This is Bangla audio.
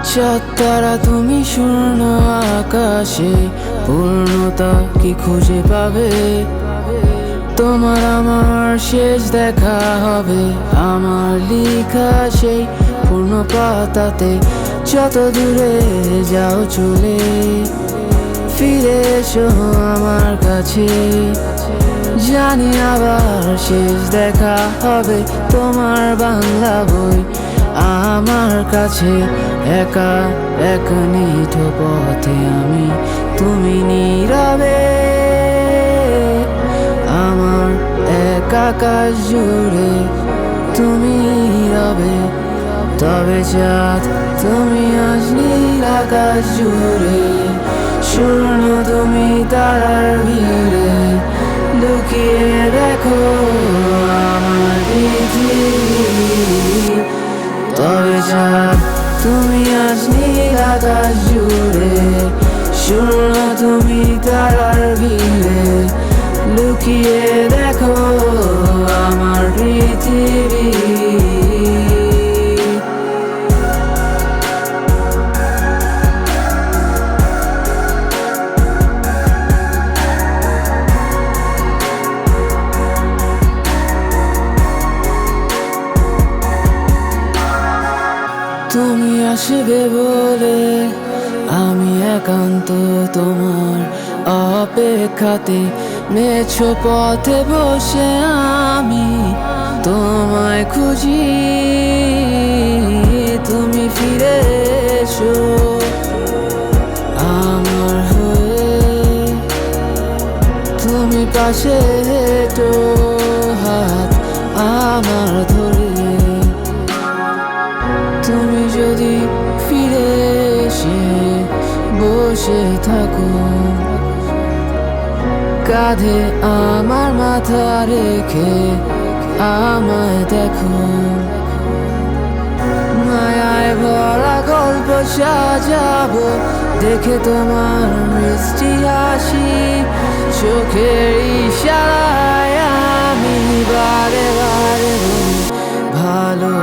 চাঁদ তারা তুমি শূন্য আকাশে, পূর্ণতা কি খুঁজে পাবে? তোমার আমার শেষ দেখা হবে আমার লেখা সেই পূর্ণ পাতাতে। যত দূরে যাও চলে, ফিরে এসো আমার কাছে। জানি আবার শেষ দেখা হবে তোমার বাংলা বই আমার কাছে। একা একা নিঠো পথে আমি, তুমি নীরবে আমার এক আকাশ জুড়ে তুমি রবে। তবে চাঁদ তুমি আজ নীল আকাশ জুড়ে, শূন্য তুমি তারার ভিড়ে। লুকিয়ে দেখো আমার পৃথিবী। তবে চাঁদ তুমি আজ নীল আকাশ জুড়ে, শূন্য তুমি তারার ভিড়ে। লুকিয়ে দেখো আমার পৃথিবী। তুমি আসবে বলে আমি একান্ত তোমার অপেক্ষাতে। মেছো পথে বসে আমি তোমায় খুঁজি, তুমি ফিরে এসো আমার হয়ে। তুমি পাশে হেঁটো হাত আমার ধরে। তুমি যদি ফিরে এসে বসে থাকো, কাঁধে আমার মাথা রেখে আমায় দেখো। মায়ায় ভরা গল্প সাজাবো দেখে তোমার মিষ্টি হাসি। চোখের ইশারায় আমি বারে বারে বলি ভালো